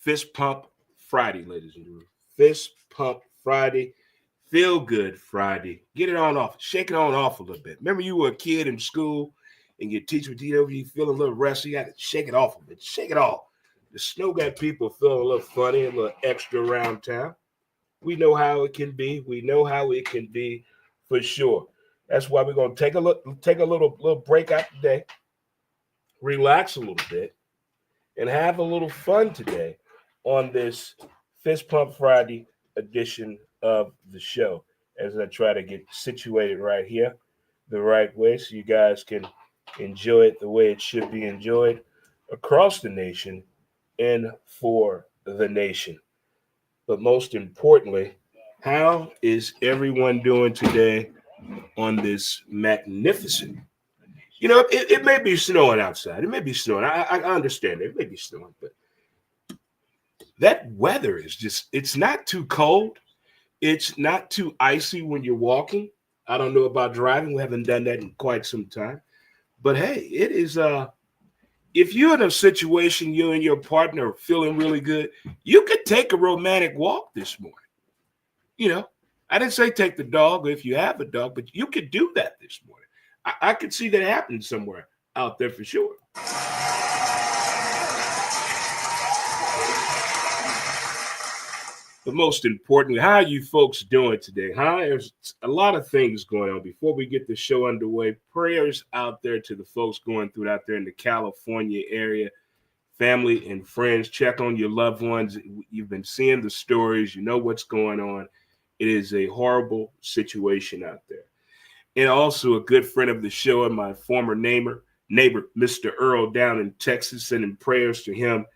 Fist Pump Friday, ladies and gentlemen. Fist Pump Friday. Feel good Friday. Get it on off. Shake it on off a little bit. Remember you were a kid in school and your teacher would tell you feel a little restless. You got to shake it off a bit. Shake it off. The snow got people feeling a little funny, a little extra around town. We know how it can be. We know how it can be for sure. That's why we're going to take a little break out today, relax a little bit, and have a little fun today on this Fist Pump Friday edition of the show as I try to get situated right here the right way so you guys can enjoy it the way it should be enjoyed across the nation and for the nation. But most importantly, how is everyone doing today on this magnificent? It may be snowing outside. It may be snowing. I understand it. It may be snowing, but that weather is it's not too cold. It's not too icy when you're walking. I don't know about driving. We haven't done that in quite some time. But hey, it is if you're in a situation, you and your partner are feeling really good, you could take a romantic walk this morning. I didn't say take the dog if you have a dog, but you could do that this morning. I could see that happening somewhere out there for sure. But most importantly, how are you folks doing today? There's a lot of things going on. Before we get the show underway, prayers out there to the folks going through out there in the California area, family and friends. Check on your loved ones. You've been seeing the stories. You know what's going on. It is a horrible situation out there. And also a good friend of the show and my former neighbor, Mr. Earl down in Texas, sending prayers to him.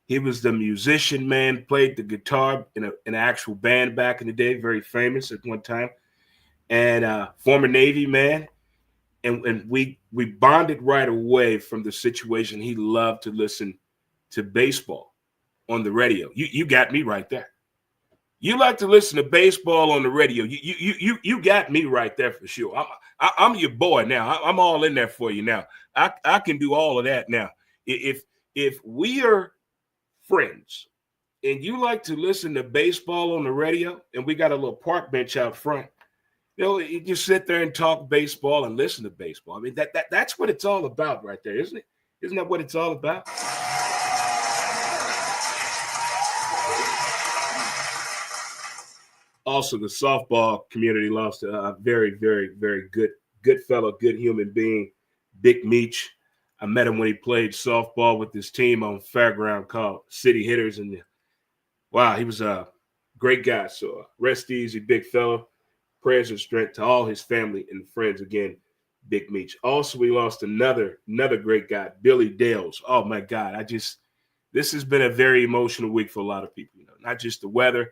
He was the musician, man, played the guitar in an actual band back in the day, very famous at one time, and former Navy man. And we bonded right away from the situation. He loved to listen to baseball on the radio. You got me right there. You like to listen to baseball on the radio. You got me right there for sure. I'm your boy now. I'm all in there for you now. I can do all of that now. If we are friends and you like to listen to baseball on the radio, and we got a little park bench out front, you just sit there and talk baseball and listen to baseball. I mean, that's what it's all about right there, isn't it? Isn't that what it's all about? Also, the softball community lost a very, very, very good fellow, good human being, Big Meech. I met him when he played softball with his team on Fairground called City Hitters. And wow, he was a great guy. So rest easy, big fella. Prayers and strength to all his family and friends. Again, Big Meech. Also, we lost another great guy, Billy Dales. Oh, my God. This has been a very emotional week for a lot of people. Not just the weather,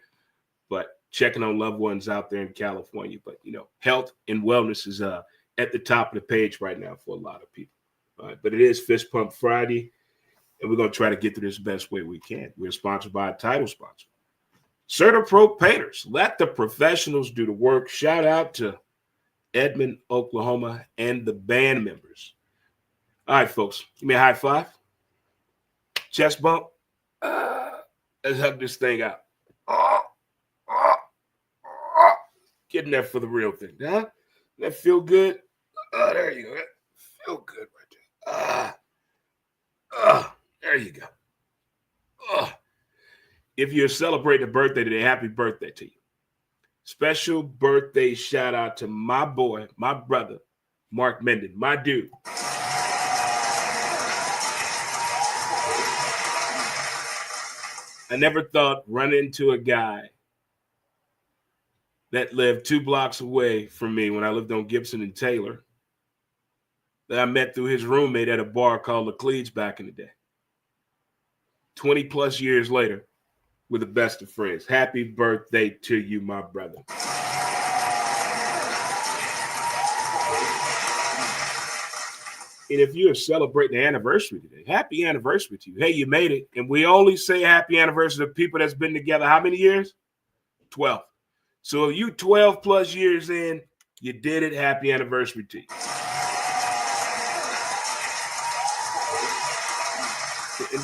but checking on loved ones out there in California. But, health and wellness is at the top of the page right now for a lot of people. All right, but it is Fist Pump Friday, and we're going to try to get through this the best way we can. We're sponsored by a title sponsor, Certa Pro Painters. Let the professionals do the work. Shout out to Edmond, Oklahoma, and the band members. All right, folks, give me a high five. Chest bump. Let's hug this thing out. Getting there for the real thing, huh? That feel good? Oh, there you go. That feel good right there. There you go. If you're celebrating a birthday today, happy birthday to you. Special birthday shout out to my boy, my brother, Mark Menden, my dude. I never thought running into a guy that lived 2 blocks away from me when I lived on Gibson and Taylor, that I met through his roommate at a bar called Laclede's back in the day. 20 plus years later, we're the best of friends. Happy birthday to you, my brother. And if you're celebrating the anniversary today, happy anniversary to you. Hey, you made it. And we only say happy anniversary to people that's been together how many years? 12. So if you 12 plus years in, you did it. Happy anniversary to you.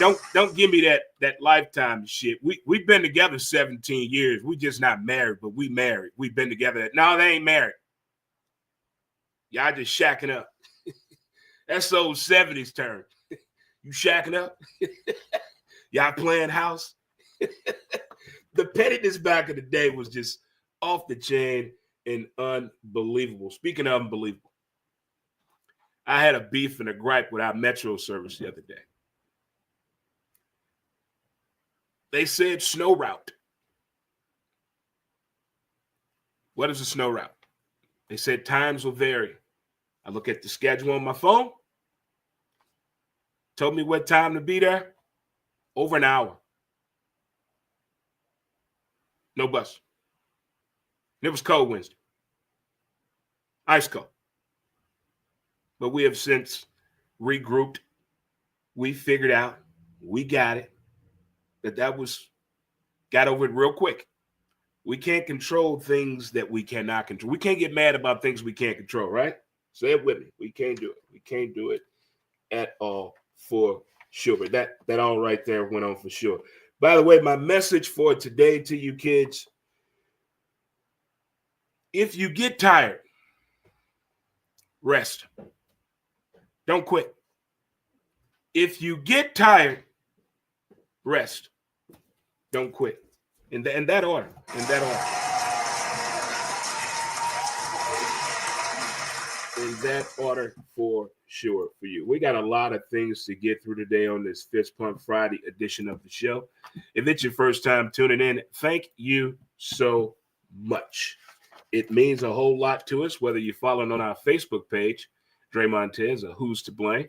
And don't give me that lifetime shit. We've been together 17 years. We just not married, but we married. We've been together. No, they ain't married. Y'all just shacking up. That's the old 70s term. You shacking up? Y'all playing house? The pettiness back in the day was just off the chain and unbelievable. Speaking of unbelievable, I had a beef and a gripe with our Metro service the other day. They said snow route. What is a snow route? They said times will vary. I look at the schedule on my phone. Told me what time to be there. Over an hour. No bus. It was cold Wednesday. Ice cold. But we have since regrouped. We figured out. We got it. Got over it real quick. We can't control things that we cannot control. We can't get mad about things we can't control, right? Say it with me. We can't do it. We can't do it at all for sure. But that all right there went on for sure. By the way, my message for today to you kids, if you get tired, rest. Don't quit. If you get tired, rest. Don't quit. In that order. In that order for sure for you. We got a lot of things to get through today on this Fist Pump Friday edition of the show. If it's your first time tuning in, thank you so much. It means a whole lot to us, whether you're following on our Facebook page, Dre Montez, or Who's to Blame,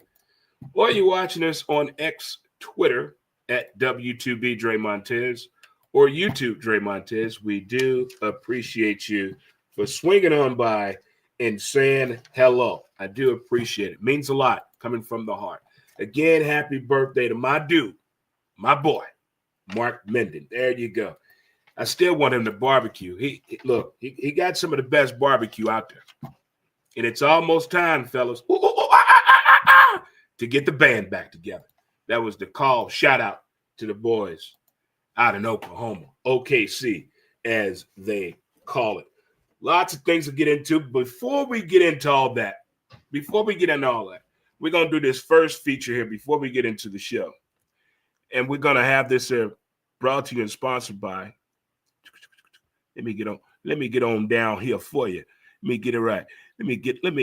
or you're watching us on X, Twitter, at W2B Dre Montez, or YouTube Dre Montez. We do appreciate you for swinging on by and saying hello. I do appreciate it. Means a lot coming from the heart. Again, happy birthday to my dude, my boy, Mark Menden. There you go. I still want him to barbecue. He got some of the best barbecue out there. And it's almost time, fellas, to get the band back together. That was the call. Shout out to the boys out in Oklahoma, OKC, as they call it. Lots of things to get into. Before we get into all that, we're going to do this first feature here before we get into the show. And we're going to have this brought to you and sponsored by. Let me get on down here for you. Let me get it right. Let me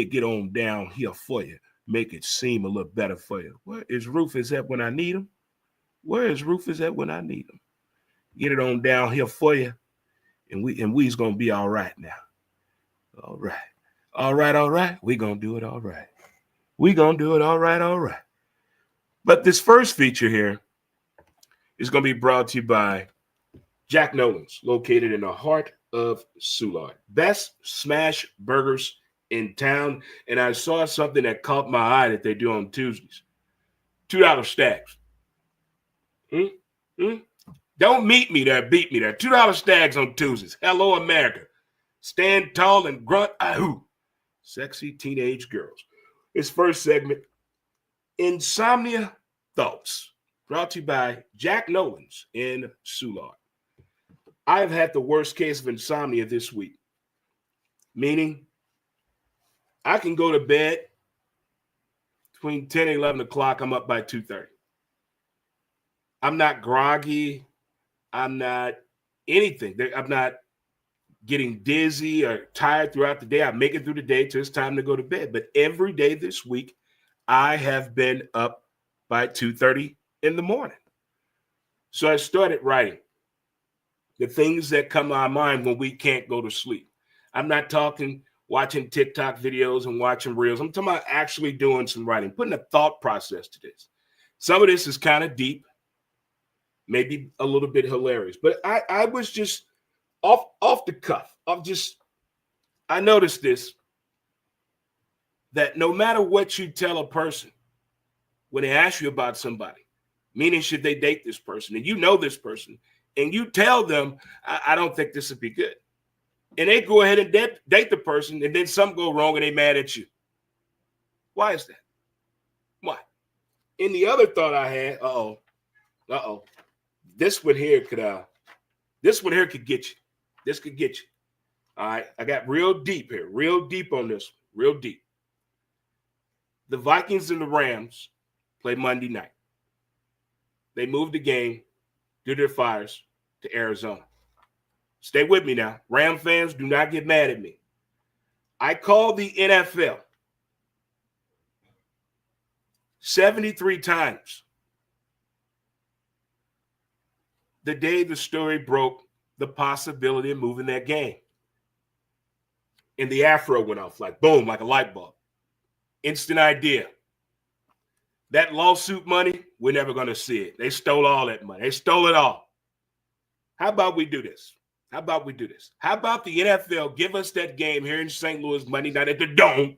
get on down here for you. Make it seem a little better for you. Where is Rufus at when I need him? Where is Rufus at when I need him? Get it on down here for you. And we's gonna be all right now. All right. We're gonna do it all right. We're gonna do it all right. But this first feature here is gonna be brought to you by Jack Nolan's, located in the heart of Soulard. Best smash burgers in town. And I saw something that caught my eye that they do on Tuesdays. $2 stacks. Don't meet me there, beat me there. $2 stacks on Tuesdays. Hello, America. Stand tall and grunt, ahoo. Sexy teenage girls. This first segment, Insomnia Thoughts, brought to you by Jack Nolan's in Soulard. I've had the worst case of insomnia this week, meaning I can go to bed between 10 and 11 o'clock. I'm up by 2:30. I'm not groggy. I'm not anything. I'm not getting dizzy or tired throughout the day. I make it through the day till it's time to go to bed. But every day this week, I have been up by 2:30 in the morning. So I started writing the things that come to my mind when we can't go to sleep. I'm not talking watching TikTok videos and watching reels. I'm talking about actually doing some writing, putting a thought process to this. Some of this is kind of deep, maybe a little bit hilarious, but I was just off the cuff. I noticed this, that no matter what you tell a person when they ask you about somebody, meaning should they date this person, and you know this person, and you tell them, I don't think this would be good. And they go ahead and date the person, and then something go wrong and they mad at you. Why is that? Why? And the other thought I had, Uh-oh. This one here could get you. This could get you. All right. I got real deep here. Real deep on this. Real deep. The Vikings and the Rams play Monday night. They moved the game due to their fires to Arizona. Stay with me now. Ram fans, do not get mad at me. I called the NFL 73 times the day the story broke the possibility of moving that game. And the afro went off like boom, like a light bulb. Instant idea. That lawsuit money, we're never going to see it. They stole all that money. They stole it all. How about we do this? How about the NFL give us that game here in St. Louis Monday night at the Dome,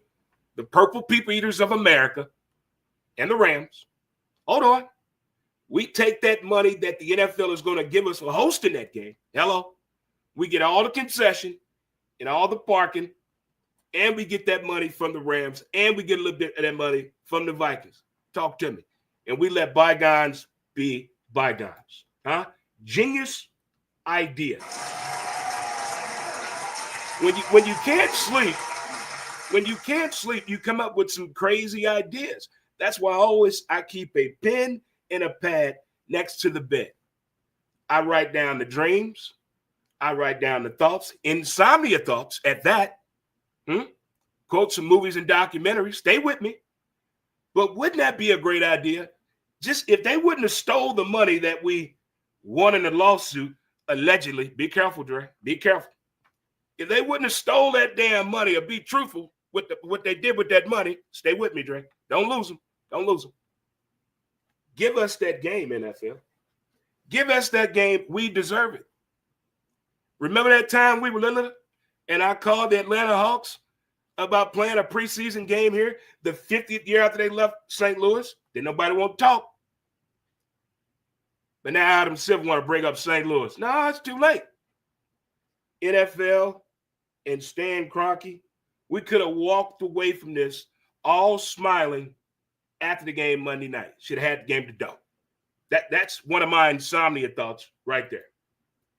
the Purple People Eaters of America and the Rams. Hold on. We take that money that the NFL is going to give us for hosting that game. Hello. We get all the concession and all the parking, and we get that money from the Rams, and we get a little bit of that money from the Vikings. Talk to me. And we let bygones be bygones. Huh? Genius idea. When you can't sleep, you come up with some crazy ideas. That's why I keep a pen and a pad next to the bed. I write down the dreams. I write down the thoughts, insomnia thoughts at that. Quote some movies and documentaries. Stay with me. But wouldn't that be a great idea? Just if they wouldn't have stole the money that we won in the lawsuit, allegedly, be careful, Dre, be careful. If they wouldn't have stole that damn money or be truthful with what they did with that money, stay with me, Dre. Don't lose them. Don't lose them. Give us that game, NFL. Give us that game. We deserve it. Remember that time we were little and I called the Atlanta Hawks about playing a preseason game here the 50th year after they left St. Louis? Didn't nobody want to talk. But now Adam Silver want to bring up St. Louis. No, it's too late. NFL and Stan Kroenke, we could have walked away from this all smiling after the game Monday night. Should have had the game to go. That's one of my insomnia thoughts right there.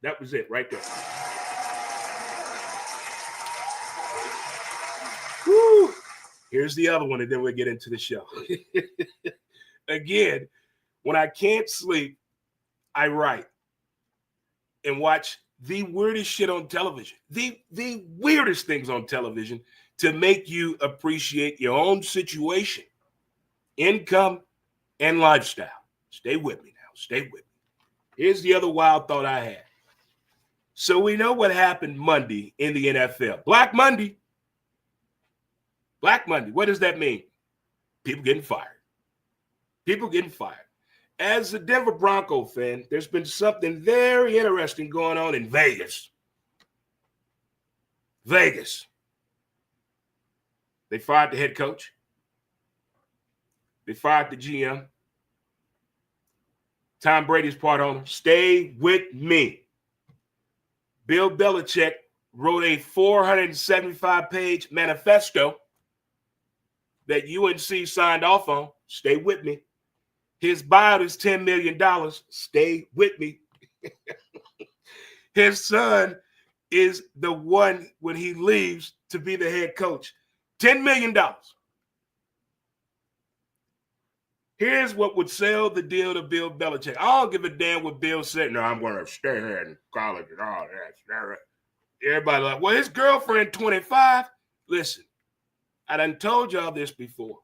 That was it right there. Woo. Here's the other one, and then we'll get into the show. Again, when I can't sleep, I write and watch the weirdest shit on television, the weirdest things on television to make you appreciate your own situation, income, and lifestyle. Stay with me now. Stay with me. Here's the other wild thought I had. So we know what happened Monday in the NFL. Black Monday. Black Monday. What does that mean? People getting fired. People getting fired. As a Denver Bronco fan, there's been something very interesting going on in Vegas. Vegas. They fired the head coach. They fired the GM. Tom Brady's part owner. Stay with me. Bill Belichick wrote a 475-page manifesto that UNC signed off on. Stay with me. His buyout is $10 million. Stay with me. His son is the one when he leaves to be the head coach. $10 million. Here's what would sell the deal to Bill Belichick. I don't give a damn what Bill said. No, I'm going to stay here in college and all that. Everybody like, well, his girlfriend, 25. Listen, I done told y'all this before.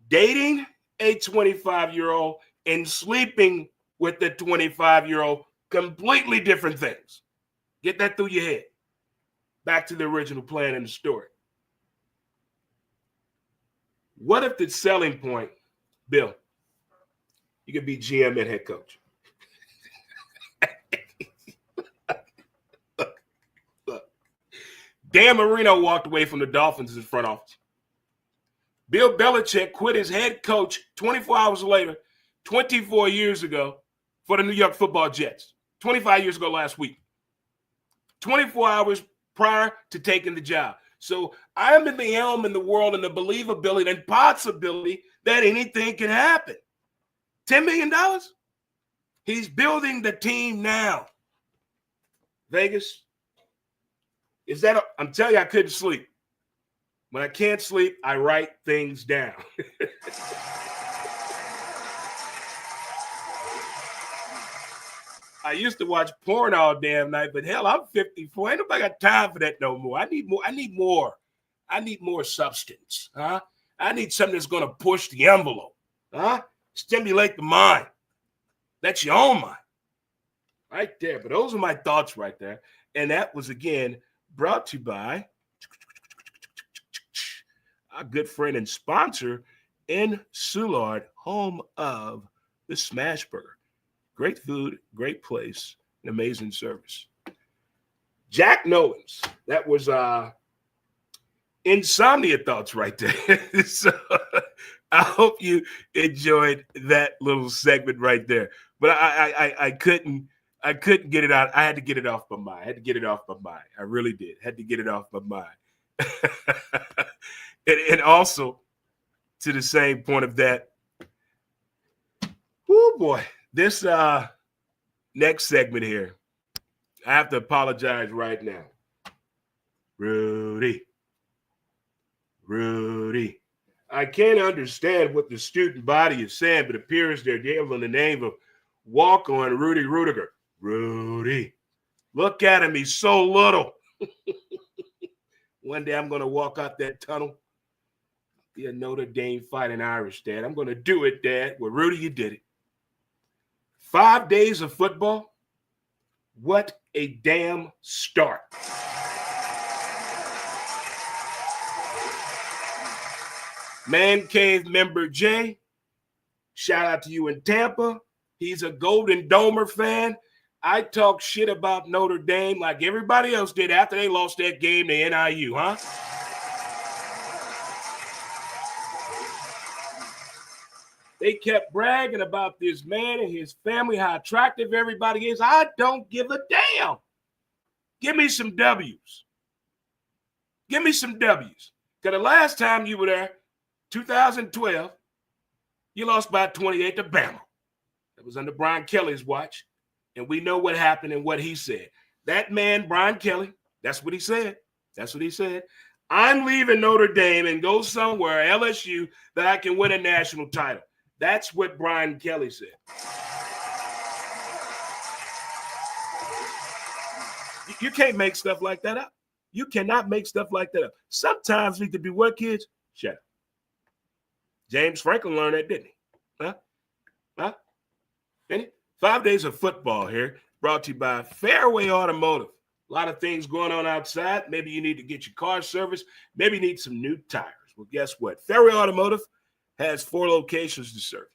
Dating a 25-year-old and sleeping with the 25-year-old, completely different things. Get that through your head. Back to the original plan in the story. What if the selling point, Bill, you could be GM and head coach? Look. Dan Marino walked away from the Dolphins' front office. Bill Belichick quit his head coach 24 hours later, 24 years ago, for the New York Football Jets. 25 years ago last week. 24 hours prior to taking the job. So I'm in the helm in the world and the believability and possibility that anything can happen. $10 million? He's building the team now. Vegas, I'm telling you, I couldn't sleep. When I can't sleep, I write things down. I used to watch porn all damn night, but hell, I'm 54. Ain't nobody got time for that no more. I need more. I need more substance. Huh? I need something that's going to push the envelope. Huh? Stimulate the mind. That's your own mind. Right there. But those are my thoughts right there. And that was, again, brought to you by our good friend and sponsor in Soulard, home of the Smash Burger. Great food, great place, and amazing service. Jack Knowles. That was insomnia thoughts right there. So I hope you enjoyed that little segment right there. But I couldn't get it out. I had to get it off my mind. I really did. Had to get it off my mind. and also, to the same point of that, oh boy, this next segment here, I have to apologize right now. Rudy. I can't understand what the student body is saying, but it appears they're yelling the name of walk-on Rudy Rudiger. Rudy. Look at him. He's so little. One day I'm going to walk out that tunnel. Be a Notre Dame fighting Irish, Dad. I'm going to do it, Dad. Well, Rudy, you did it. 5 days of football. What a damn start. Man Cave member Jay, shout out to you in Tampa. He's a Golden Domer fan. I talk shit about Notre Dame like everybody else did after they lost that game to NIU, huh? They kept bragging about this man and his family, how attractive everybody is. I don't give a damn. Give me some W's. Because the last time you were there, 2012, you lost by 28 to Bama. That was under Brian Kelly's watch. And we know what happened and what he said. That man, Brian Kelly, that's what he said. I'm leaving Notre Dame and go somewhere, LSU, that I can win a national title. That's what Brian Kelly said. You can't make stuff like that up. You cannot make stuff like that up. Sometimes we could be what, kids? Shut up. James Franklin learned that, didn't he? Huh? Didn't he? 5 days of football here, brought to you by Fairway Automotive. A lot of things going on outside. Maybe you need to get your car serviced. Maybe you need some new tires. Well, guess what? Fairway Automotive has 4 locations to serve you.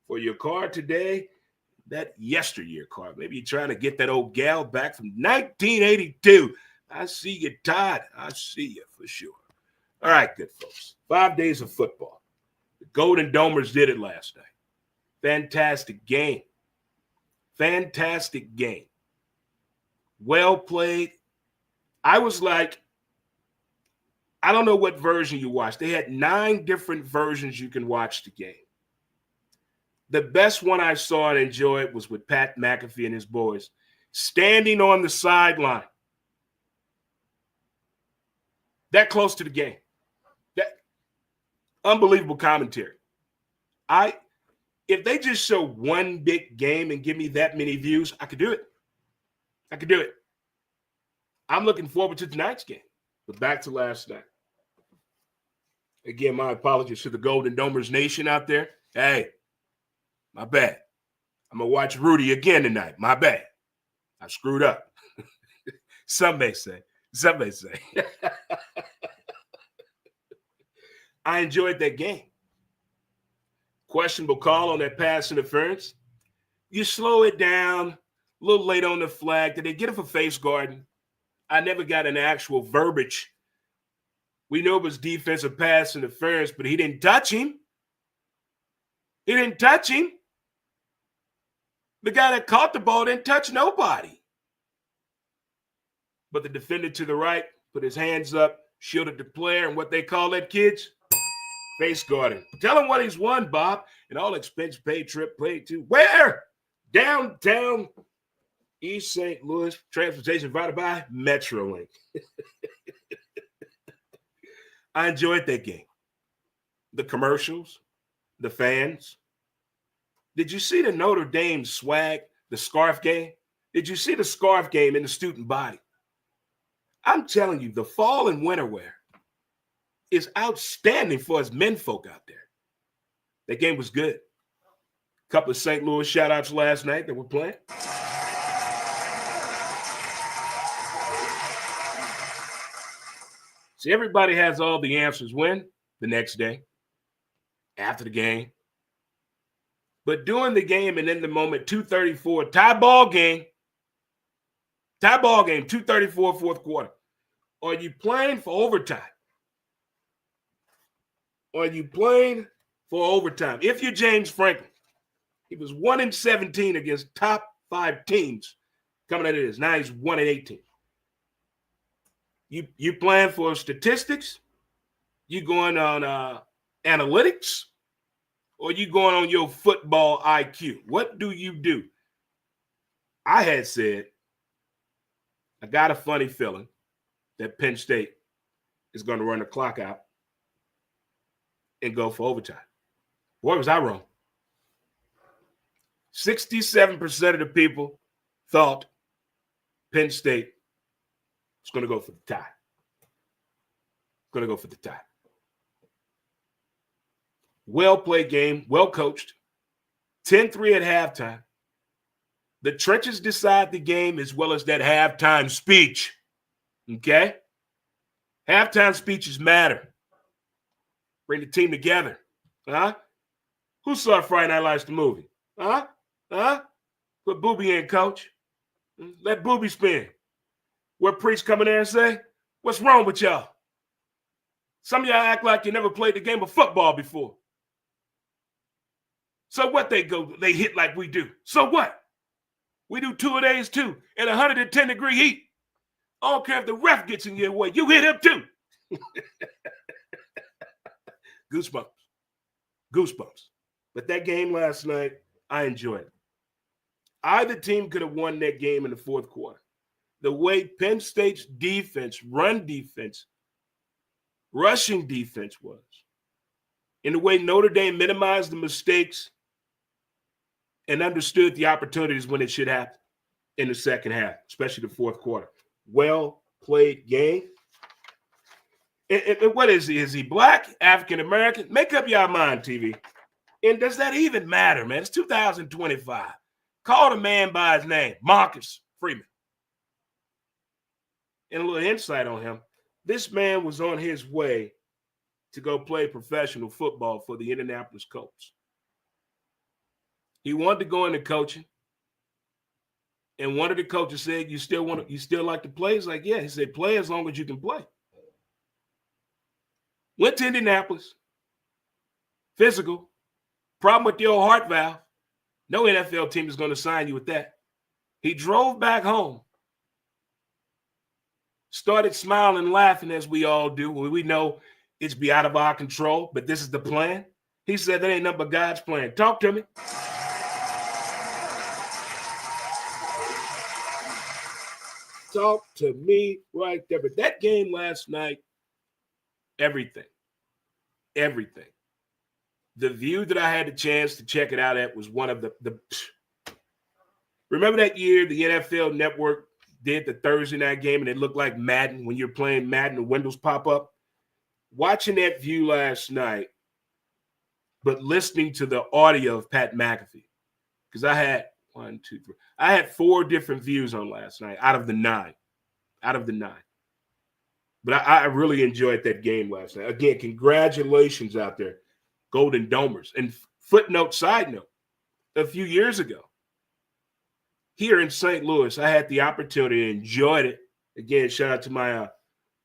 For your car today, that yesteryear car. Maybe you're trying to get that old gal back from 1982. I see you, Todd. I see you for sure. All right, good folks. 5 days of football. The Golden Domers did it last night. Fantastic game. Well played. I was like, I don't know what version you watched. They had 9 different versions you can watch the game. The best one I saw and enjoyed was with Pat McAfee and his boys standing on the sideline. That close to the game. That unbelievable commentary. If they just show one big game and give me that many views, I could do it. I'm looking forward to tonight's game. But back to last night. Again, my apologies to the Golden Domers Nation out there. Hey, my bad. I'm going to watch Rudy again tonight. My bad. I screwed up. Some may say. I enjoyed that game. Questionable call on that pass interference. You slow it down, a little late on the flag. Did they get it for face guarding? I never got an actual verbiage. We know it was defensive pass interference, but he didn't touch him. The guy that caught the ball didn't touch nobody. But the defender to the right put his hands up, shielded the player, and what they call that, kids? Face guarding. Tell him what he's won, Bob. An all expense paid trip paid to where? Downtown East St. Louis, transportation provided by Metrolink. I enjoyed that game. The commercials, the fans. Did you see the Notre Dame swag, the scarf game? Did you see the scarf game in the student body? I'm telling you, the fall and winter wear is outstanding for us men folk out there. That game was good. A couple of St. Louis shout-outs last night that were playing. See, everybody has all the answers when? The next day, after the game. But during the game and in the moment, 2:34, tie ball game, 2:34, fourth quarter. Are you playing for overtime? If you're James Franklin, he was 1-17 against top 5 teams coming out of this. Now he's 1-18. You playing for statistics? You going on analytics? Or you going on your football IQ? What do you do? I had said, I got a funny feeling that Penn State is going to run the clock out and go for overtime. Boy, was I wrong. 67% of the people thought Penn State was going to go for the tie. Well-played game, well-coached, 10-3 at halftime. The trenches decide the game as well as that halftime speech, okay? Halftime speeches matter. Bring the team together, huh? Who saw Friday Night Lights, the movie? Huh? Put Booby in, coach. Let Booby spin. What Priest come in there and say? What's wrong with y'all? Some of y'all act like you never played the game of football before. So what they hit like we do. So what? We do 2 a days too, in 110-degree heat. I don't care if the ref gets in your way. You hit him too. Goosebumps. But that game last night, I enjoyed it. Either team could have won that game in the fourth quarter. The way Penn State's defense, run defense, rushing defense was, in the way Notre Dame minimized the mistakes and understood the opportunities when it should happen in the second half, especially the fourth quarter. Well-played game. And what is he? Is he black, African-American? Make up your mind, TV. And does that even matter, man? It's 2025. Call the man by his name, Marcus Freeman. And a little insight on him. This man was on his way to go play professional football for the Indianapolis Colts. He wanted to go into coaching. And one of the coaches said, you still like to play? He's like, yeah. He said, play as long as you can play. Went to Indianapolis. Physical. Problem with the old heart valve. No NFL team is going to sign you with that. He drove back home. Started smiling and laughing as we all do. We know it's be out of our control, but this is the plan. He said that ain't nothing but God's plan. Talk to me. Talk to me right there. But that game last night, everything. The view that I had the chance to check it out at was one of the remember that year the NFL Network did the Thursday night game and it looked like Madden when you're playing Madden, the windows pop up? Watching that view last night, but listening to the audio of Pat McAfee, because I had 4 different views on last night out of the 9. But I really enjoyed that game last night. Again, congratulations out there, Golden Domers. And footnote, side note, a few years ago, here in St. Louis, I had the opportunity and enjoyed it. Again, shout out to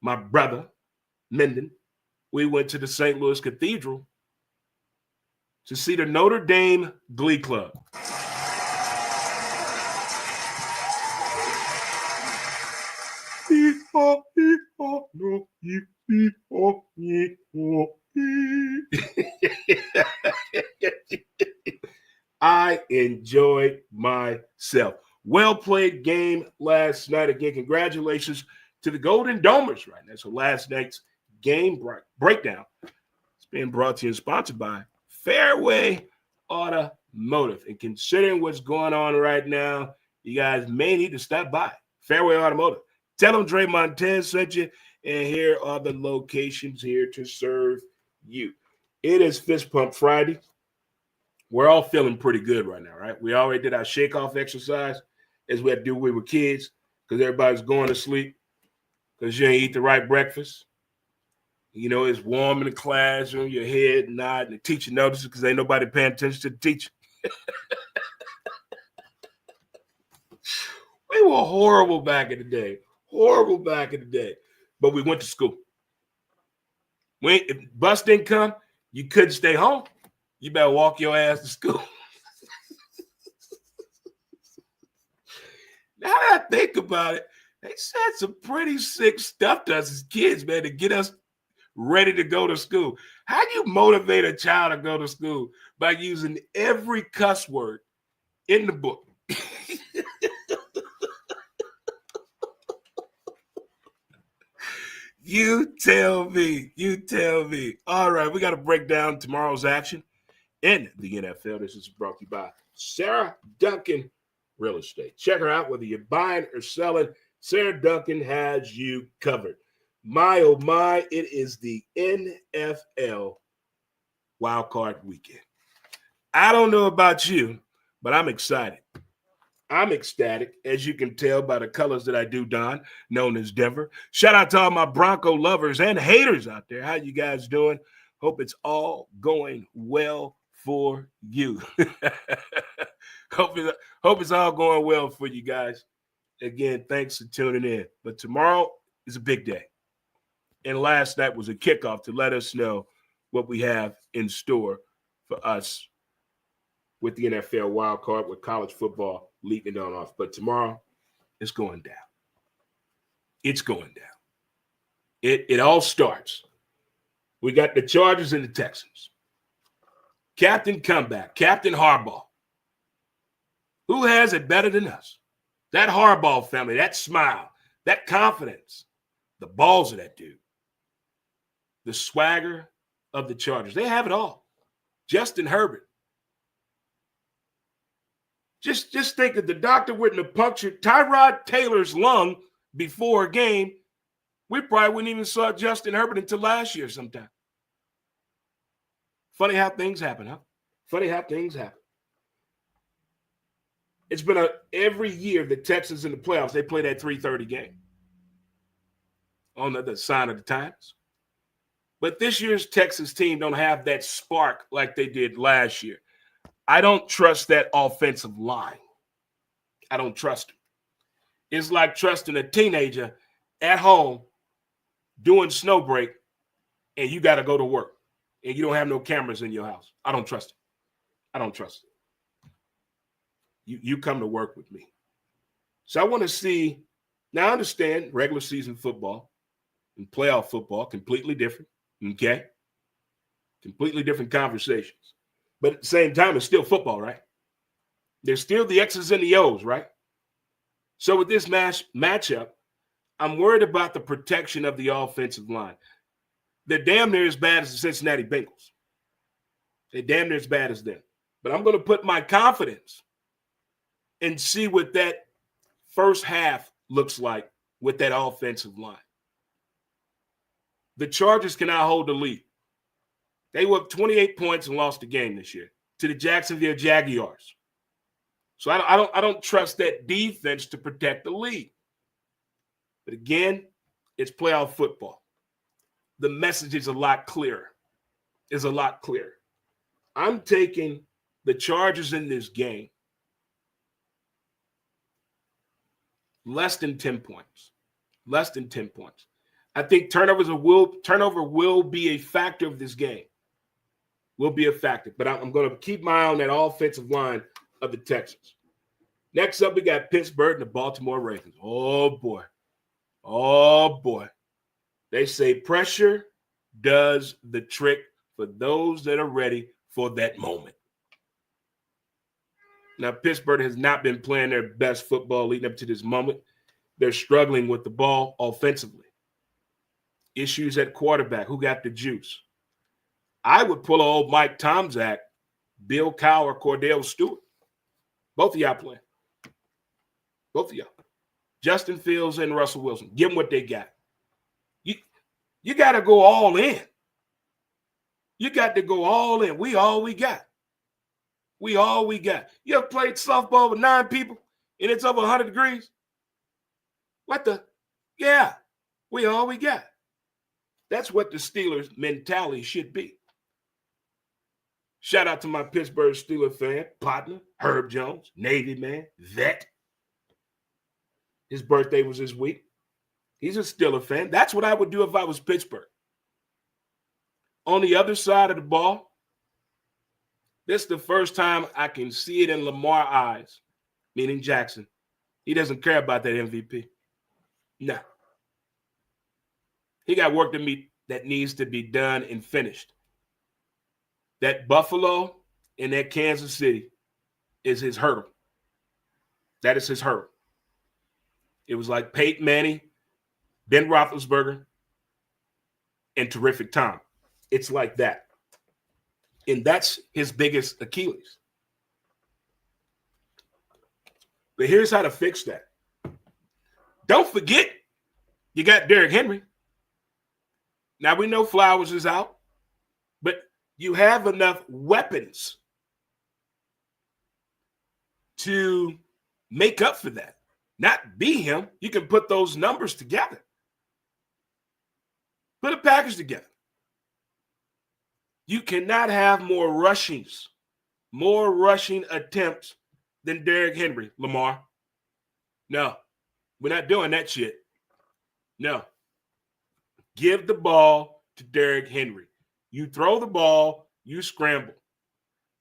my brother, Minden. We went to the St. Louis Cathedral to see the Notre Dame Glee Club. I enjoyed myself. Well played game last night. Again, congratulations to the Golden Domers right now. So last night's game breakdown is being brought to you and sponsored by Fairway Automotive. And considering what's going on right now, you guys may need to stop by Fairway Automotive. Tell them Dre Montez sent you, and here are the locations here to serve you. It is Fist Pump Friday. We're all feeling pretty good right now, right? We already did our shake-off exercise as we had to do when we were kids because everybody's going to sleep because you ain't eat the right breakfast. You know, it's warm in the classroom, your head nodding, the teacher notices because ain't nobody paying attention to the teacher. We were horrible back in the day. Horrible back in the day. But we went to school. If bus didn't come, you couldn't stay home. You better walk your ass to school. Now that I think about it, they said some pretty sick stuff to us as kids, man, to get us ready to go to school. How do you motivate a child to go to school? By using every cuss word in the book. You tell me. You tell me. All right, we got to break down tomorrow's action in the NFL. This is brought to you by Sarah Duncan Real Estate. Check her out whether you're buying or selling. Sarah Duncan has you covered. My, oh my, it is the NFL Wild Card Weekend. I don't know about you, but I'm excited. I'm ecstatic, as you can tell by the colors that I do don, known as Denver. Shout out to all my Bronco lovers and haters out there. How you guys doing? Hope it's all going well for you. Hope it's all going well for you guys. Again, thanks for tuning in. But tomorrow is a big day. And last night was a kickoff to let us know what we have in store for us with the NFL wild card, with college football leaping on off. But tomorrow, it's going down. It's going down. It all starts. We got the Chargers and the Texans. Captain Comeback, Captain Harbaugh. Who has it better than us? That Harbaugh family, that smile, that confidence, the balls of that dude, the swagger of the Chargers. They have it all. Justin Herbert. Just think if the doctor wouldn't have punctured Tyrod Taylor's lung before a game, we probably wouldn't even saw Justin Herbert until last year sometime. Funny how things happen, huh? Funny how things happen. It's been every year the Texans in the playoffs, they play that 3:30 game on the sign of the times. But this year's Texas team don't have that spark like they did last year. I don't trust that offensive line. I don't trust them. It's like trusting a teenager at home doing snow break and you got to go to work and you don't have no cameras in your house. I don't trust it. I don't trust it. You come to work with me. So I want to see, now I understand regular season football and playoff football, completely different, okay? Completely different conversations. But at the same time, it's still football, right? There's still the X's and the O's, right? So with this matchup, I'm worried about the protection of the offensive line. They're damn near as bad as the Cincinnati Bengals. They're damn near as bad as them. But I'm going to put my confidence and see what that first half looks like with that offensive line. The Chargers cannot hold the lead. They were up 28 points and lost the game this year to the Jacksonville Jaguars. So I don't trust that defense to protect the lead. But again, it's playoff football. The message is a lot clearer. Is a lot clearer. I'm taking the Chargers in this game less than 10 points. Less than 10 points. I think turnover will be a factor of this game. Will be a factor. But I'm going to keep my eye on that offensive line of the Texans. Next up, we got Pittsburgh and the Baltimore Ravens. Oh, boy. Oh, boy. They say pressure does the trick for those that are ready for that moment. Now, Pittsburgh has not been playing their best football leading up to this moment. They're struggling with the ball offensively. Issues at quarterback. Who got the juice? I would pull an old Mike Tomczak, Bill Cowher, or Cordell Stewart. Both of y'all playing. Both of y'all. Justin Fields and Russell Wilson. Give them what they got. You got to go all in. You got to go all in. We all we got. We all we got. You ever played softball with 9 people and it's over 100 degrees? What the? Yeah. We all we got. That's what the Steelers' mentality should be. Shout out to my Pittsburgh Steelers fan, partner, Herb Jones, Navy man, vet. His birthday was this week. He's a Steelers fan. That's what I would do if I was Pittsburgh. On the other side of the ball, this is the first time I can see it in Lamar's eyes, meaning Jackson. He doesn't care about that MVP. No. He got work that needs to be done and finished. That Buffalo and that Kansas City is his hurdle. That is his hurdle. It was like Peyton Manning, Ben Roethlisberger, and terrific Tom. It's like that. And that's his biggest Achilles. But here's how to fix that. Don't forget, you got Derrick Henry. Now, we know Flowers is out, but you have enough weapons to make up for that. Not be him. You can put those numbers together. Put a package together. You cannot have more rushing attempts than Derrick Henry, Lamar. No, we're not doing that shit. No. Give the ball to Derrick Henry. You throw the ball, you scramble.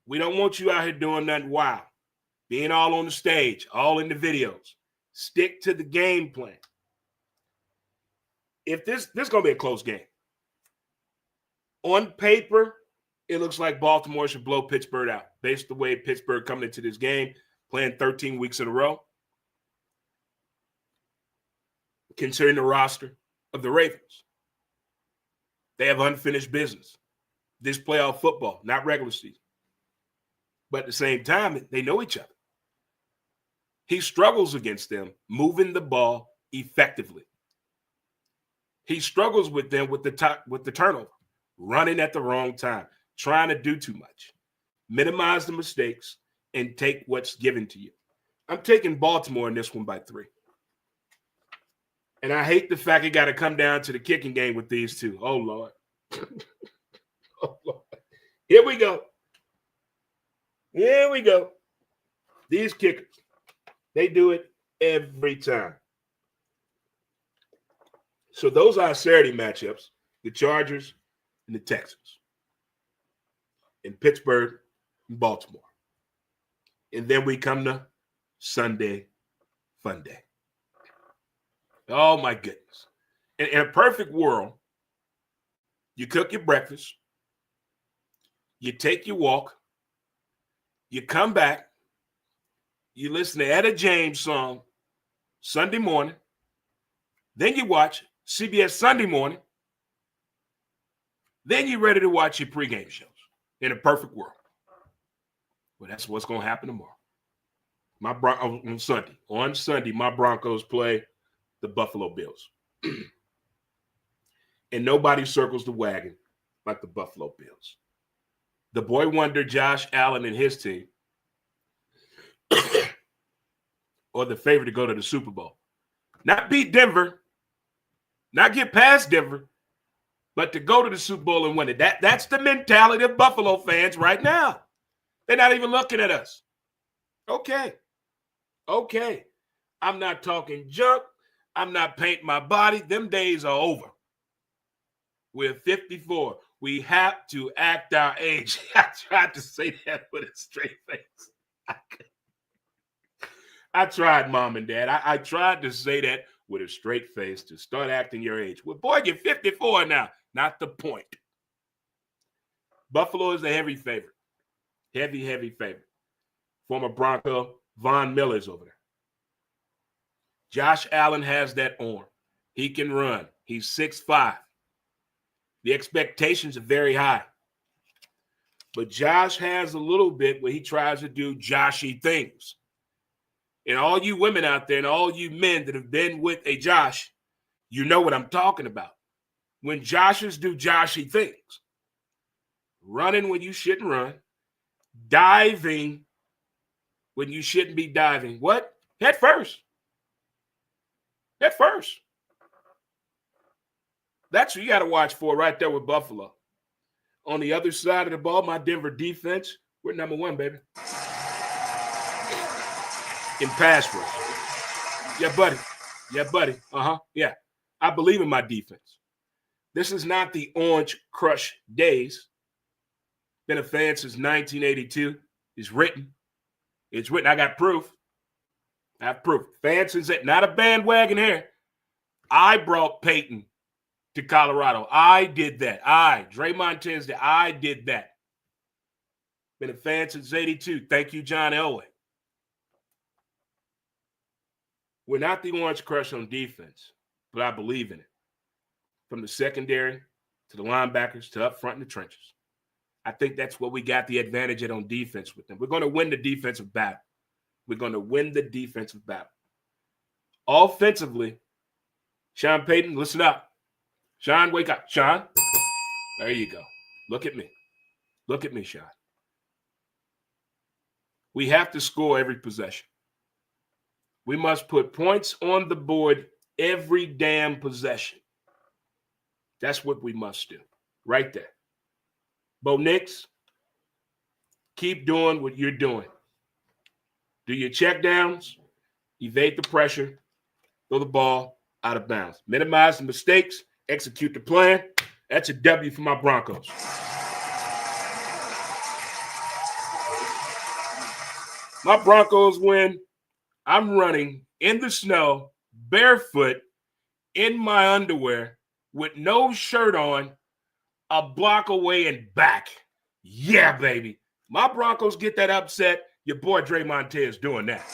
We don't want you out here doing nothing wild. Being all on the stage, all in the videos. Stick to the game plan. If this is going to be a close game. On paper, it looks like Baltimore should blow Pittsburgh out. Based on the way Pittsburgh coming into this game, playing 13 weeks in a row. Considering the roster of the Ravens. They have unfinished business. This playoff football, not regular season. But at the same time, they know each other. He struggles against them moving the ball effectively. He struggles with them with the turnover, running at the wrong time, trying to do too much. Minimize the mistakes and take what's given to you. I'm taking Baltimore in this one by 3. And I hate the fact it got to come down to the kicking game with these two. Oh, Lord. Oh, Lord. Here we go. Here we go. These kickers, they do it every time. So those are our Saturday matchups, the Chargers and the Texans. In Pittsburgh and Baltimore. And then we come to Sunday Fun Day. Oh, my goodness. In a perfect world, you cook your breakfast, you take your walk, you come back, you listen to Etta James' song Sunday morning, then you watch CBS Sunday morning, then you're ready to watch your pregame shows in a perfect world. Well, that's what's going to happen tomorrow. On Sunday, my Broncos play the Buffalo Bills. And nobody circles the wagon like the Buffalo Bills. The boy wonder Josh Allen and his team or the favorite to go to the Super Bowl. Not beat Denver, not get past Denver, but to go to the Super Bowl and win it. That's the mentality of Buffalo fans right now. They're not even looking at us. Okay. I'm not talking junk. I'm not painting my body. Them days are over. We're 54. We have to act our age. I tried to say that with a straight face. I tried, Mom and Dad. I tried to say that with a straight face to start acting your age. Well, boy, you're 54 now. Not the point. Buffalo is a heavy favorite. Heavy favorite. Former Bronco Von Miller's over there. Josh Allen has that arm. He can run. He's 6'5". The expectations are very high. But Josh has a little bit where he tries to do Joshy things. And all you women out there and all you men that have been with a Josh, you know what I'm talking about. When Joshes do Joshy things, running when you shouldn't run, diving when you shouldn't be diving. What? Head first. Head first. That's what you got to watch for right there with Buffalo. On the other side of the ball, my Denver defense, we're number one, baby. In pass rush. Yeah, buddy. Yeah, buddy. Yeah. I believe in my defense. This is not the Orange Crush days. Been a fan since 1982. It's written. It's written. I got proof. I have proof. Fan since that. Not a bandwagon here. I brought Peyton to Colorado. I did that. Montez, I did that. Been a fan since 82. Thank you, John Elway. We're not the Orange Crush on defense, but I believe in it. From the secondary to the linebackers to up front in the trenches. I think that's what we got the advantage at on defense with them. We're going to win the defensive battle. We're going to win the defensive battle. Offensively, Sean Payton, listen up. Sean, wake up. Sean, there you go. Look at me. Look at me, Sean. We have to score every possession. We must put points on the board every damn possession. That's what we must do. Right there. Bo Nix, keep doing what you're doing. Do your check downs, evade the pressure, throw the ball out of bounds. Minimize the mistakes, execute the plan. That's a W for my Broncos. My Broncos win. I'm running in the snow, barefoot, in my underwear, with no shirt on, a block away and back. Yeah, baby. My Broncos get that upset. Your boy Montez doing that.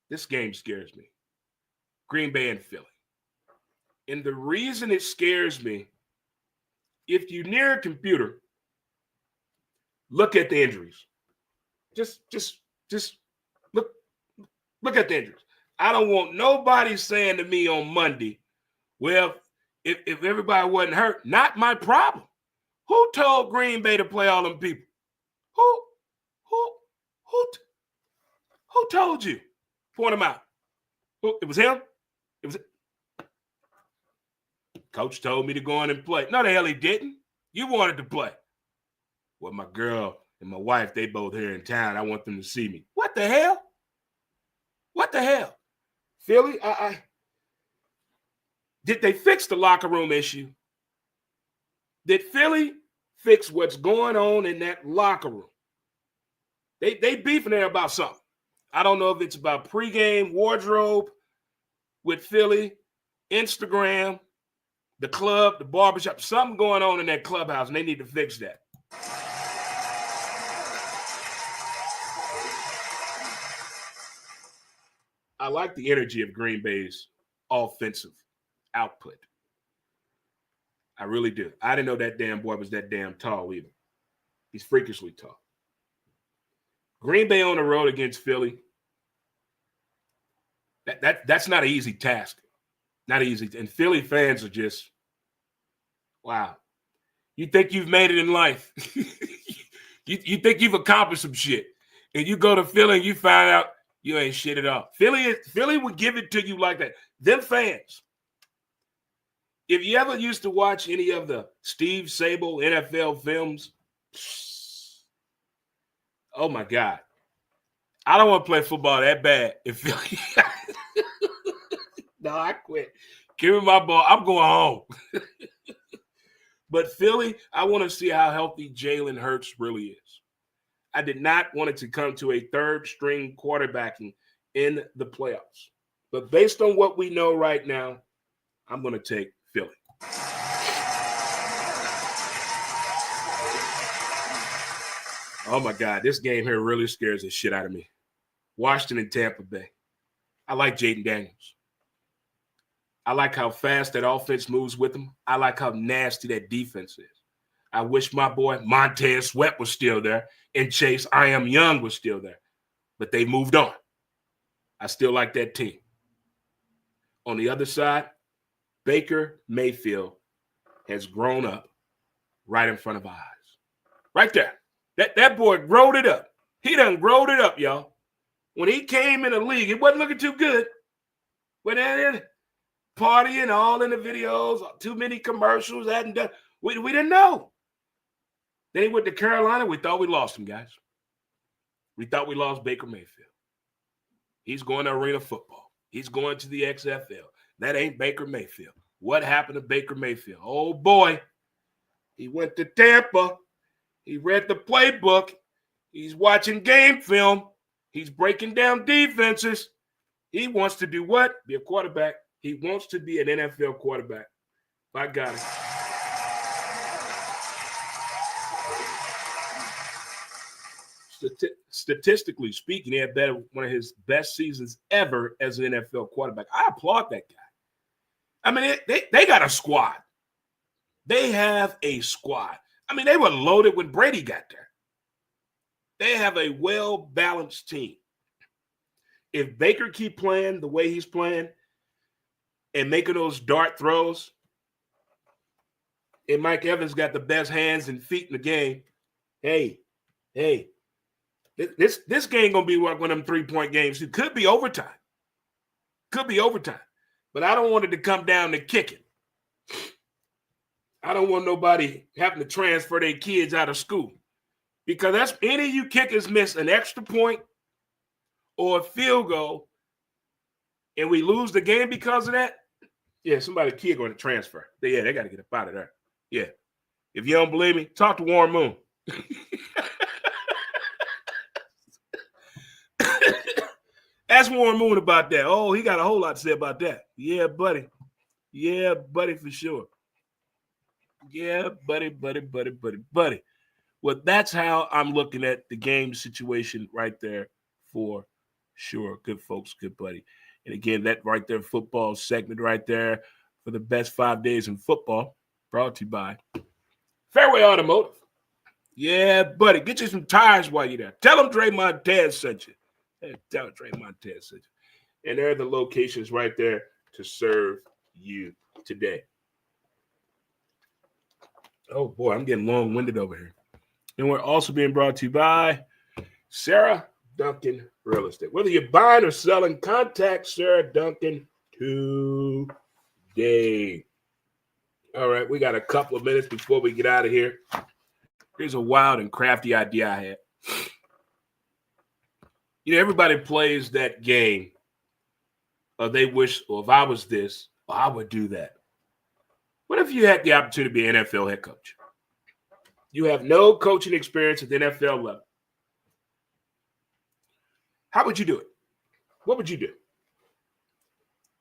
This game scares me. Green Bay and Philly. And the reason it scares me, if you're near a computer, look at the injuries. Just look at the injuries. I don't want nobody saying to me on Monday, well, if everybody wasn't hurt, not my problem. Who told Green Bay to play all them people? Who told you? Point them out. It was him? It was. Coach told me to go in and play. No, the hell he didn't. You wanted to play. Well, my girl and my wife, they both here in town. I want them to see me. What the hell? What the hell? Philly, did they fix the locker room issue? Did Philly fix what's going on in that locker room? They beefing there about something. I don't know if it's about pregame wardrobe with Philly, Instagram, the club, the barbershop, something going on in that clubhouse, and they need to fix that. I like the energy of Green Bay's offensive output. I really do. I didn't know that damn boy was that damn tall either. He's freakishly tall. Green Bay on the road against Philly. That's not an easy task. Not easy. And Philly fans are just, wow. You think you've made it in life. you think you've accomplished some shit. And you go to Philly and you find out you ain't shit at all. Philly would give it to you like that. Them fans. If you ever used to watch any of the Steve Sable NFL films, oh my God. I don't want to play football that bad in Philly. No, I quit. Give me my ball. I'm going home. But Philly, I want to see how healthy Jalen Hurts really is. I did not want it to come to a third-string quarterbacking in the playoffs. But based on what we know right now, I'm going to take Philly. Oh, my God. This game here really scares the shit out of me. Washington and Tampa Bay. I like Jaden Daniels. I like how fast that offense moves with him. I like how nasty that defense is. I wish my boy Montez Sweat was still there and Chase I Am Young was still there. But they moved on. I still like that team. On the other side, Baker Mayfield has grown up right in front of our eyes. Right there. That boy growed it up. He done growed it up, y'all. When he came in the league, it wasn't looking too good. But then partying all in the videos, too many commercials, hadn't done. We didn't know. Then he went to Carolina. We thought we lost him, guys. We thought we lost Baker Mayfield. He's going to arena football. He's going to the XFL. That ain't Baker Mayfield. What happened to Baker Mayfield? Oh, boy. He went to Tampa. He read the playbook. He's watching game film. He's breaking down defenses. He wants to do what? Be a quarterback. He wants to be an NFL quarterback. I got it. Statistically speaking, he had one of his best seasons ever as an NFL quarterback. I applaud that guy. I mean, they got a squad. They have a squad. I mean, they were loaded when Brady got there. They have a well-balanced team. If Baker keep playing the way he's playing and making those dart throws, and Mike Evans got the best hands and feet in the game, hey, this game going to be one of them three-point games. It could be overtime. But I don't want it to come down to kicking. I don't want nobody having to transfer their kids out of school. Because that's any of you kickers miss an extra point or a field goal and we lose the game because of that, yeah, somebody's kid going to transfer. Yeah, they got to get up out of there. Yeah. If you don't believe me, talk to Warren Moon. Ask Warren Moon about that. Oh, he got a whole lot to say about that. Yeah, buddy. Yeah, buddy, for sure. Yeah, buddy. Well, that's how I'm looking at the game situation right there for sure. Good folks, good buddy. And again, that right there, football segment right there for the best 5 days in football, brought to you by Fairway Automotive. Yeah, buddy, get you some tires while you're there. Tell them Dre Montez sent you. Tell them Dre Montez sent you. And there are the locations right there to serve you today. Oh, boy, I'm getting long-winded over here. And we're also being brought to you by Sarah Duncan Real Estate. Whether you're buying or selling, contact Sarah Duncan today. All right, we got a couple of minutes before we get out of here. Here's a wild and crafty idea I had. You know, everybody plays that game. Or they wish, or if I was this, or I would do that. What if you had the opportunity to be an NFL head coach? You have no coaching experience at the NFL level. How would you do it? What would you do?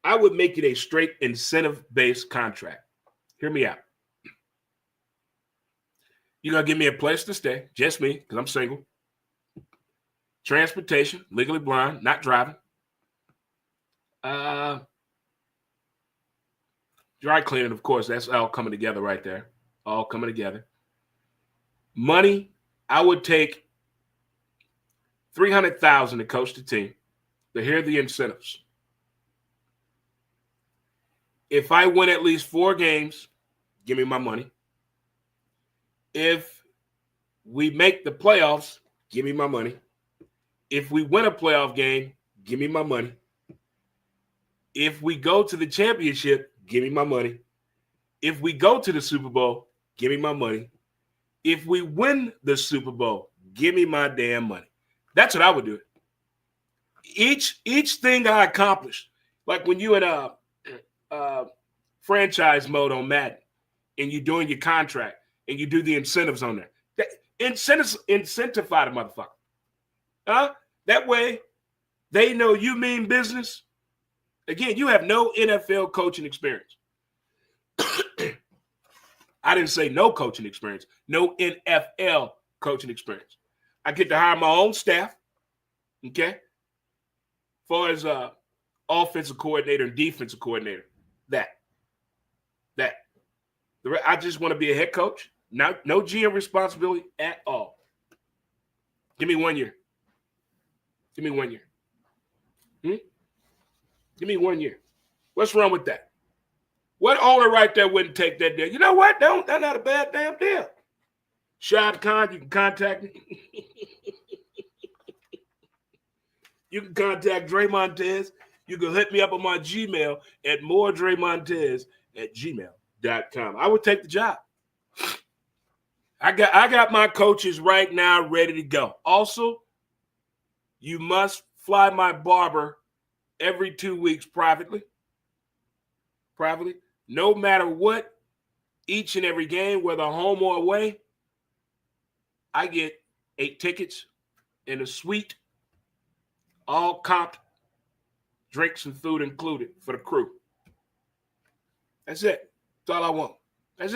I would make it a straight incentive-based contract. Hear me out. You're going to give me a place to stay, just me, because I'm single. Transportation, legally blind, not driving. Dry cleaning, of course, that's all coming together right there. All coming together. Money, I would take $300,000 to coach the team. But here are the incentives. If I win at least 4 games, give me my money. If we make the playoffs, give me my money. If we win a playoff game, give me my money. If we go to the championship, give me my money. If we go to the Super Bowl, give me my money. If we win the Super Bowl, give me my damn money. That's what I would do. Each thing I accomplished, like when you in a franchise mode on Madden and you're doing your contract and you do the incentives on there. Incentives incentify the motherfucker. That way they know you mean business. Again, you have no NFL coaching experience. I didn't say no coaching experience, no NFL coaching experience. I get to hire my own staff. Okay. As far as offensive coordinator and defensive coordinator, that. I just want to be a head coach. No GM responsibility at all. Give me 1 year. Give me 1 year. Give me 1 year. What's wrong with that? What owner right there wouldn't take that deal? You know what? That's not a bad damn deal. Shad Khan, you can contact me. You can contact Dre Montez. You can hit me up on my Gmail at moredremontez@gmail.com. I would take the job. I got my coaches right now ready to go. Also, you must fly my barber every 2 weeks privately. No matter what, each and every game, whether home or away, I get 8 tickets and a suite, all comped, drinks and food included for the crew. That's it. That's all I want. That's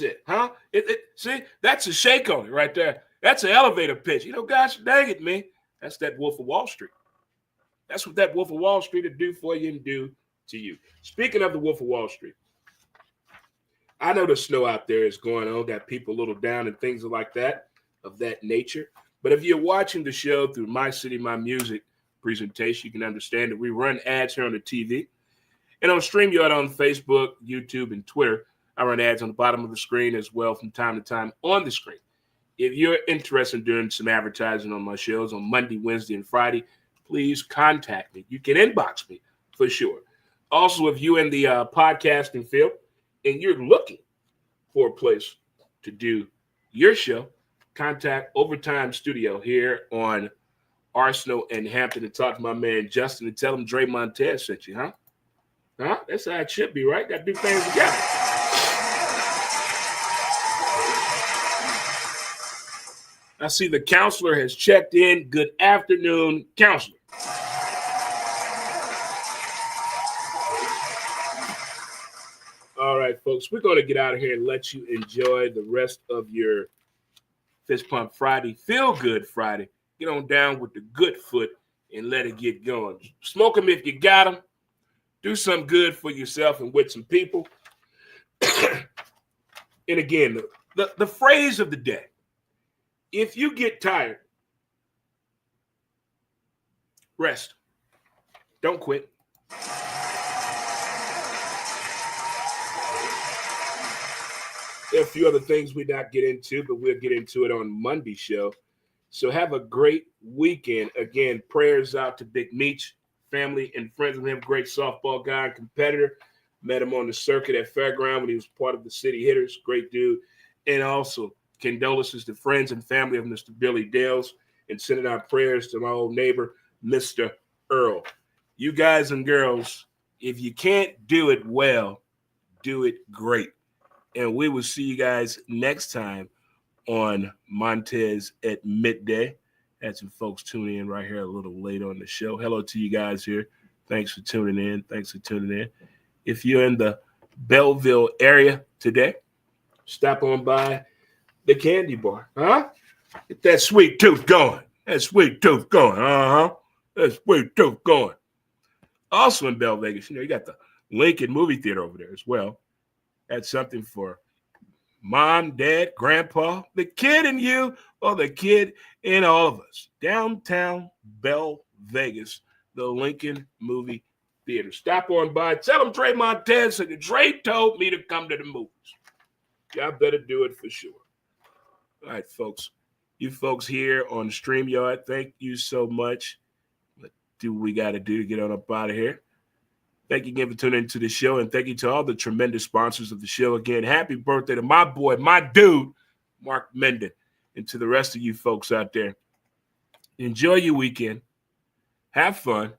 it. Huh? See, that's a shake on it right there. That's an elevator pitch. You know, gosh dang it, man. That's that Wolf of Wall Street. That's what that Wolf of Wall Street will do for you and do to you. Speaking of the Wolf of Wall Street, I know the snow out there is going on, got people a little down and things like that, of that nature. But if you're watching the show through My City, My Music presentation, you can understand that we run ads here on the TV. And on StreamYard on Facebook, YouTube, and Twitter, I run ads on the bottom of the screen as well from time to time on the screen. If you're interested in doing some advertising on my shows on Monday, Wednesday, and Friday, please contact me. You can inbox me for sure. Also, if you're in the podcasting field and you're looking for a place to do your show, contact Overtime Studio here on Arsenal and Hampton and talk to my man Justin and tell him Dre Montez sent you, huh? That's how it should be, right? Got to do things together. I see the counselor has checked in. Good afternoon, counselor. All right, folks, we're going to get out of here and let you enjoy the rest of your Fist Pump Friday, Feel Good Friday. Get on down with the good foot and let it get going. Smoke them if you got them. Do some good for yourself and with some people. And again, the phrase of the day, if you get tired, rest. Don't quit. There are a few other things we not get into, but we'll get into it on Monday's show. So have a great weekend. Again, prayers out to Big Meech, family and friends of him. Great softball guy and competitor. Met him on the circuit at Fairground when he was part of the City Hitters. Great dude. And also condolences to friends and family of Mr. Billy Dales, and sending our prayers to my old neighbor, Mr. Earl. You guys and girls, if you can't do it well, do it great. And we will see you guys next time on Montez at midday. Had some folks tuning in right here a little late on the show. Hello to you guys here. Thanks for tuning in. If you're in the Belleville area today, stop on by the candy bar. Get that sweet tooth going. That sweet tooth going. Also in Bell Vegas, you got the Lincoln movie theater over there as well. That's something for mom, dad, grandpa, the kid in you, or the kid in all of us. Downtown Bell Vegas, the Lincoln movie theater. Stop on by. Tell them Dre Montez said Dre told me to come to the movies. Y'all better do it for sure. All right, folks. You folks here on StreamYard, thank you so much. Let's do what we got to do to get on up out of here. Thank you again for tuning into the show, and thank you to all the tremendous sponsors of the show. Again, happy birthday to my boy, my dude, Mark Menden, and to the rest of you folks out there. Enjoy your weekend. Have fun.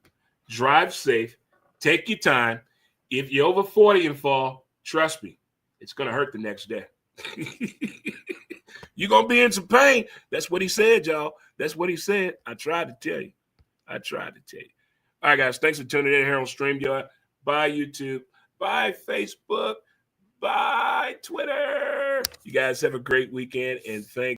Drive safe. Take your time. If you're over 40 and fall, trust me, it's going to hurt the next day. You're going to be in some pain. That's what he said, y'all. That's what he said. I tried to tell you. All right, guys, thanks for tuning in here on StreamYard. Bye, YouTube. Bye, Facebook. Bye, Twitter. You guys have a great weekend, and thanks.